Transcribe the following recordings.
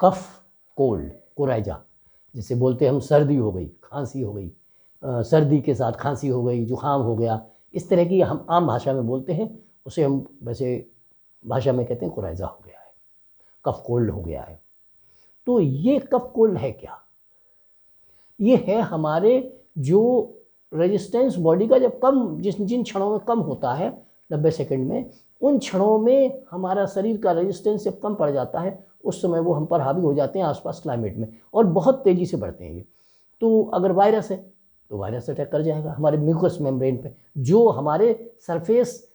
Cough cold, coryza, जिसे बोलते हैं हम, सर्दी हो गई, खांसी हो गई, सर्दी के साथ खांसी हो गई, जुकाम हो गया, इस तरह की हम आम भाषा में बोलते हैं, उसे हम वैसे भाषा में कहते हैं कोराइजा हो गया है, कफ कोल्ड हो गया है। तो ये कफ कोल्ड है क्या? ये है हमारे जो रेजिस्टेंस बॉडी का जब कम, जिन क्षणों में कम होता है 90 सेकंड में, उन क्षणों में हमारा शरीर का रेजिस्टेंस जब कम पड़ जाता है, उस समय वो हम पर हावी हो जाते हैं आसपास क्लाइमेट में, और बहुत तेज़ी से बढ़ते हैं ये। तो अगर वायरस है तो वायरस अटैक कर जाएगा हमारे म्यूकस मेम्ब्रेन पे, जो हमारे सरफेस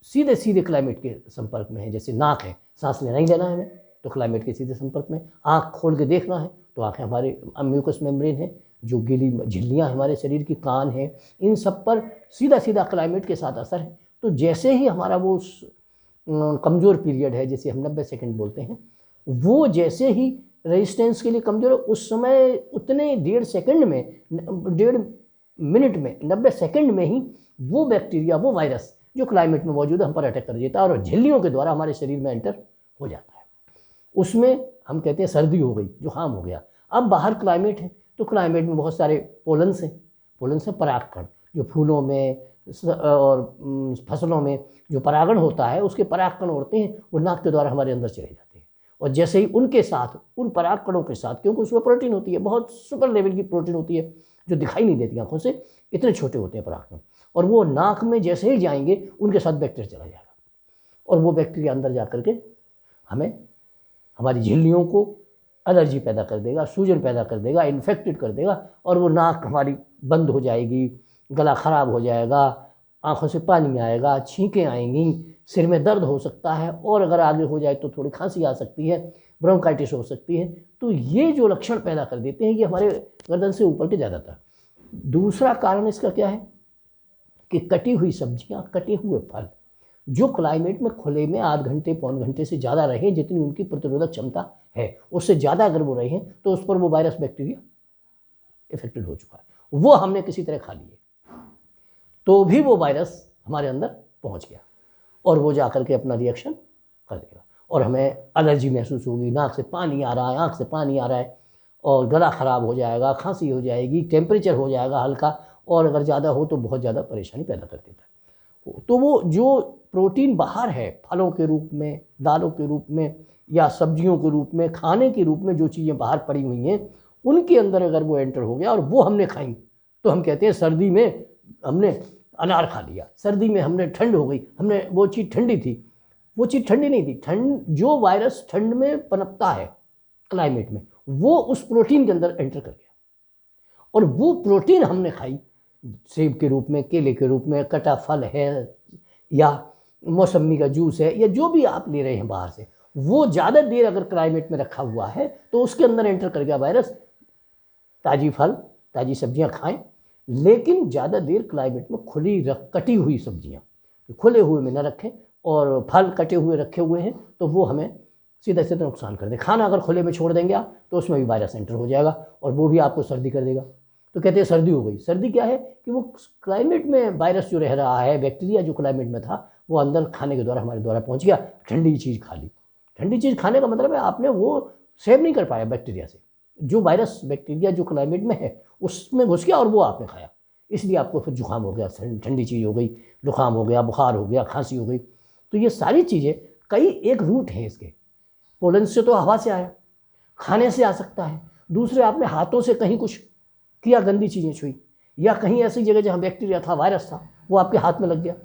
सीधे सीधे क्लाइमेट के संपर्क में है। जैसे नाक है, सांस लेना ही लेना है हमें, तो क्लाइमेट के सीधे संपर्क में। आँख खोल के देखना है तो आँखें हमारे म्यूकस मेम्ब्रेन है, जो गीली झिल्लियाँ हमारे शरीर की, कान है, इन सब पर सीधा सीधा क्लाइमेट के साथ असर है। तो जैसे ही हमारा वो कमज़ोर पीरियड है, जैसे हम 90 सेकंड बोलते हैं, वो जैसे ही रेजिस्टेंस के लिए कमज़ोर है, उस समय उतने 1.5 सेकंड में, 1.5 मिनट में, 90 सेकंड में ही वो बैक्टीरिया, वो वायरस जो क्लाइमेट में मौजूद है, हम पर अटैक कर देता है और झिल्लियों के द्वारा हमारे शरीर में एंटर हो जाता है। उसमें हम कहते हैं सर्दी हो गई, जुकाम हो गया। अब बाहर क्लाइमेट है, तो क्लाइमेट में बहुत सारे पोलन्स हैं। पोलन्स हैं परागकण, जो फूलों में और फसलों में जो परागण होता है, उसके परागकण होते हैं, वो नाक के द्वारा हमारे अंदर चले जाते हैं। और जैसे ही उनके साथ, उन परागकणों के साथ, क्योंकि उसमें प्रोटीन होती है, बहुत सुपर लेवल की प्रोटीन होती है, जो दिखाई नहीं देती आंखों से, इतने छोटे होते हैं परागकण, और वो नाक में जैसे ही जाएंगे, उनके साथ बैक्टीरिया चला जाएगा, और वो बैक्टीरिया अंदर जा करके हमें, हमारी झिल्लियों को एलर्जी पैदा कर देगा, सूजन पैदा कर देगा, इन्फेक्टेड कर देगा, और वो नाक हमारी बंद हो जाएगी, गला ख़राब हो जाएगा, आँखों से पानी आएगा, छींकें आएंगी, सिर में दर्द हो सकता है, और अगर आगे हो जाए तो थोड़ी खांसी आ सकती है, ब्रोंकाइटिस हो सकती है। तो ये जो लक्षण पैदा कर देते हैं, ये हमारे गर्दन से ऊपर के ज़्यादातर। दूसरा कारण इसका क्या है कि कटी हुई सब्जियाँ, कटे हुए फल, जो क्लाइमेट में खुले में आध घंटे पौन घंटे से ज़्यादा रहे, जितनी उनकी प्रतिरोधक क्षमता है, उससे ज़्यादा अगर वो रहे, तो उस पर वो वायरस बैक्टीरिया इफेक्टेड हो चुका है, वो हमने किसी तरह खा लिए, तो भी वो वायरस हमारे अंदर पहुंच गया, और वो जा कर के अपना रिएक्शन कर देगा, और हमें एलर्जी महसूस होगी, नाक से पानी आ रहा है, आँख से पानी आ रहा है, और गला ख़राब हो जाएगा, खांसी हो जाएगी, टेम्परेचर हो जाएगा हल्का, और अगर ज़्यादा हो तो बहुत ज़्यादा परेशानी पैदा कर देता है। तो वो जो प्रोटीन बाहर है, फलों के रूप में, दालों के रूप में, या सब्जियों के रूप में, खाने के रूप में जो चीज़ें बाहर पड़ी हुई हैं, उनके अंदर अगर वो एंटर हो गया और वो हमने खाई, तो हम कहते हैं सर्दी में हमने अनार खा लिया, सर्दी में हमने ठंड हो गई, हमने, वो चीज़ ठंडी थी, वो चीज़ ठंडी नहीं थी। ठंड, जो वायरस ठंड में पनपता है क्लाइमेट में, वो उस प्रोटीन के अंदर एंटर कर गया, और वो प्रोटीन हमने खाई, सेब के रूप में, केले के रूप में, कटा फल है, या मौसमी का जूस है, या जो भी आप ले रहे हैं बाहर से, वो ज़्यादा देर अगर क्लाइमेट में रखा हुआ है, तो उसके अंदर एंटर कर गया वायरस। ताज़ी फल, ताज़ी सब्जियां खाएं, लेकिन ज़्यादा देर क्लाइमेट में खुली कटी हुई सब्जियां खुले हुए में न रखें, और फल कटे हुए रखे हुए हैं तो वो हमें सीधा सीधा नुकसान कर दे। खाना अगर खुले में छोड़ देंगे आप, तो उसमें भी वायरस एंटर हो जाएगा, और वो भी आपको सर्दी कर देगा। तो कहते हैं सर्दी हो गई। सर्दी क्या है कि वो क्लाइमेट में वायरस जो रह रहा है, बैक्टीरिया जो क्लाइमेट में था, वो अंदर खाने के द्वारा हमारे द्वारा पहुंच गया, ठंडी चीज़ खा ली। ठंडी चीज़ खाने का मतलब है आपने वो सेव नहीं कर पाया बैक्टीरिया से, जो वायरस बैक्टीरिया जो क्लाइमेट में है उसमें घुस गया और वो आपने खाया, इसलिए आपको फिर जुकाम हो गया, ठंडी चीज़ हो गई, जुकाम हो गया, बुखार हो गया, खांसी हो गई। तो ये सारी चीज़ें, कई एक रूट है इसके। पोलन से तो हवा से आया, खाने से आ सकता है, दूसरे आपने हाथों से कहीं कुछ किया, गंदी चीज़ें छुई, या कहीं ऐसी जगह जहाँ बैक्टीरिया था, वायरस था, वो आपके हाथ में लग गया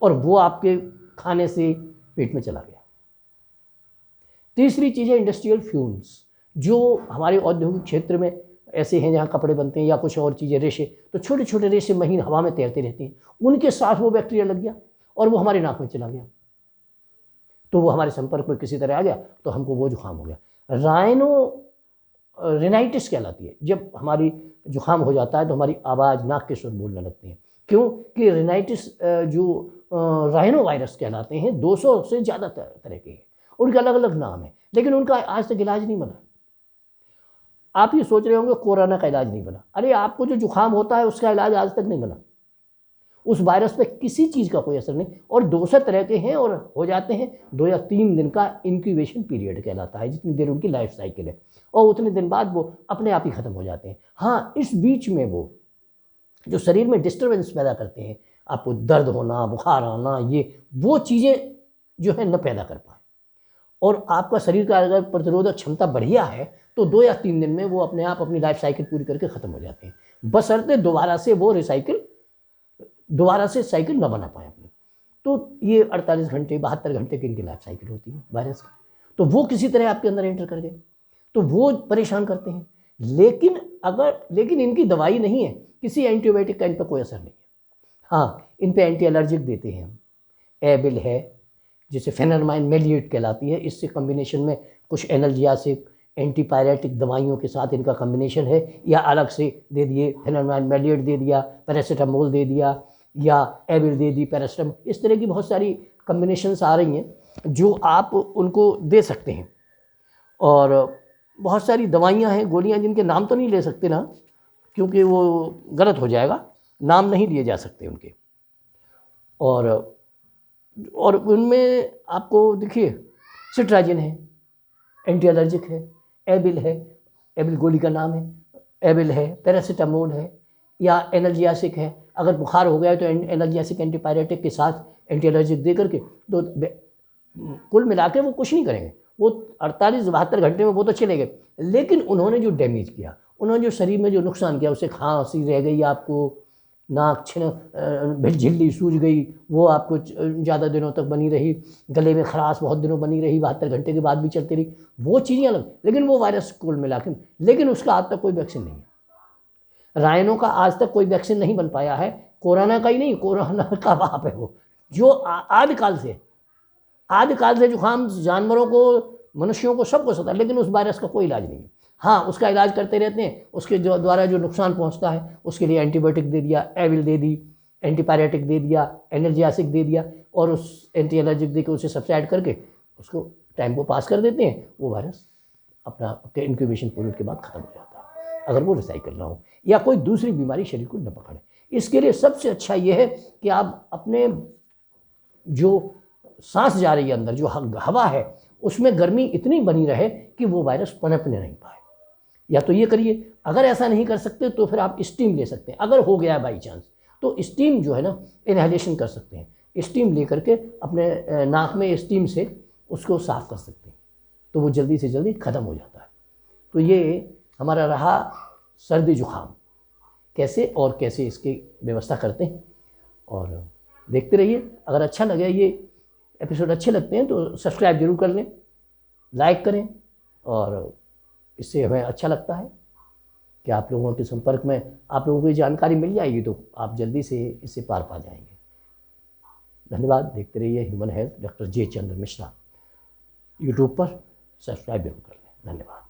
और वो आपके खाने से पेट में चला गया। तीसरी चीज़ है इंडस्ट्रियल फ्यूम्स, जो हमारे औद्योगिक क्षेत्र में ऐसे हैं जहाँ कपड़े बनते हैं या कुछ और चीज़ें, रेशे, तो छोटे छोटे रेशे महीन हवा में तैरते रहते हैं, उनके साथ वो बैक्टीरिया लग गया और वो हमारे नाक में चला गया, तो वो हमारे संपर्क में किसी तरह आ गया, तो हमको वो जुकाम हो गया। रेनाइटिस कहलाती है। जब हमारी जुकाम हो जाता है तो हमारी आवाज़, नाक के स्वर बोलने लगते हैं। क्यों कि रेनाइटिस जो राइनो वायरस कहलाते हैं, 200 से ज़्यादा तरह के हैं, उनके अलग अलग नाम है, लेकिन उनका आज तक इलाज नहीं बना। आप ये सोच रहे होंगे कोरोना का इलाज नहीं बना, अरे आपको जो जुकाम होता है उसका इलाज आज तक नहीं बना। उस वायरस पे किसी चीज़ का कोई असर नहीं, और 200 तरह के हैं और हो जाते हैं। 2 या 3 दिन का इंक्यूबेशन पीरियड कहलाता है, जितनी देर उनकी लाइफ साइकिल है, और उतने दिन बाद वो अपने आप ही ख़त्म हो जाते हैं। हाँ, इस बीच में वो जो शरीर में डिस्टर्बेंस पैदा करते हैं, आपको दर्द होना, बुखार आना, ये वो चीज़ें जो है न पैदा कर पाए, और आपका शरीर का अगर प्रतिरोधक क्षमता बढ़िया है तो 2 या 3 दिन में वो अपने आप अपनी लाइफ साइकिल पूरी करके ख़त्म हो जाते हैं, बशर्ते दोबारा से साइकिल न बना पाए अपनी। तो ये 48 घंटे 72 घंटे की इनकी लाइफ साइकिल होती है वायरस की। तो वो किसी तरह आपके अंदर एंटर कर गए तो वो परेशान करते हैं। लेकिन इनकी दवाई नहीं है, किसी एंटीबायोटिक का इन पर कोई असर नहीं है। हाँ, इन पे एंटी एलर्जिक देते हैं हम, एबिल है जिसे फेनरमाइन मेलिएट कहलाती है, इससे कम्बिनेशन में कुछ एनाल्जेसिक एंटीपायरेटिक दवाइयों के साथ इनका कम्बिनेशन है, या अलग से दे दिए, फेनरमाइन मेलिएट दे दिया, पैरासीटामोल दे दिया, या एबिल दे दी, पैरासीटामोल, इस तरह की बहुत सारी कम्बिनेशंस आ रही हैं जो आप उनको दे सकते हैं। और बहुत सारी दवाइयाँ हैं, गोलियाँ, जिनके नाम तो नहीं ले सकते ना, क्योंकि वो गलत हो जाएगा, नाम नहीं लिए जा सकते उनके। और उनमें आपको देखिए सिट्राजिन है, एंटी एलर्जिक है, एबिल गोली का नाम है, एबिल है, पैरासीटामोल है, या एनाल्जेसिक है। अगर बुखार हो गया है तो एनाल्जेसिक एंटीपायरेटिक के साथ एंटी एलर्जिक दे करके, तो कुल मिला के वो कुछ नहीं करेंगे, वो 48-72 घंटे में वो तो चले गए। लेकिन उन्होंने जो डैमेज किया, उन्होंने जो शरीर में जो नुकसान किया, उससे खांसी रह गई, आपको नाक झिल्ली सूज गई, वो आपको ज़्यादा दिनों तक बनी रही, गले में खराश बहुत दिनों बनी रही, 72 घंटे के बाद भी चलती रही, वो चीज़ें अलग। लेकिन वो वायरस कुल मिला के, लेकिन उसका आज तक कोई वैक्सीन नहीं है। राइनो का आज तक कोई वैक्सीन नहीं बन पाया है, कोरोना का ही नहीं, कोरोना का बाप है वो, जो आदिकाल से जुकाम जानवरों को, मनुष्यों को, सबको सता, लेकिन उस वायरस का कोई इलाज नहीं है। हाँ, उसका इलाज करते रहते हैं, उसके द्वारा जो नुकसान पहुंचता है उसके लिए एंटीबायोटिक दे दिया, एविल दे दी, एंटीपायरेटिक दे दिया, एनाल्जेसिक दे दिया, और उस एंटी एलर्जिक दे के उसे सब्साइड करके उसको टाइम को पास कर देते हैं। वो वायरस अपना इंक्यूबेशन पीरियड के बाद ख़त्म हो जाता है, अगर वो रिसाइकिल ना हो या कोई दूसरी बीमारी शरीर को न पकड़े। इसके लिए सबसे अच्छा ये है कि आप अपने जो सांस जा रही है अंदर, जो हवा है, उसमें गर्मी इतनी बनी रहे कि वो वायरस पनपने नहीं पाए। या तो ये करिए, अगर ऐसा नहीं कर सकते तो फिर आप स्टीम ले सकते हैं। अगर हो गया बाई चांस तो स्टीम जो है ना, इनहेलेशन कर सकते हैं, स्टीम ले करके अपने नाक में स्टीम से उसको साफ़ कर सकते हैं, तो वो जल्दी से जल्दी ख़त्म हो जाता है। तो ये हमारा रहा सर्दी जुकाम, कैसे इसकी व्यवस्था करते हैं, और देखते रहिए। अगर अच्छा लगे, ये एपिसोड अच्छे लगते हैं तो सब्सक्राइब जरूर कर लें, लाइक करें, और इससे हमें अच्छा लगता है कि आप लोगों के संपर्क में आप लोगों को ये जानकारी मिल जाएगी तो आप जल्दी से इससे पार पा जाएंगे। धन्यवाद। देखते रहिए ह्यूमन हेल्थ, डॉक्टर जे चंद्र मिश्रा यूट्यूब पर। सब्सक्राइब जरूर कर लें। धन्यवाद।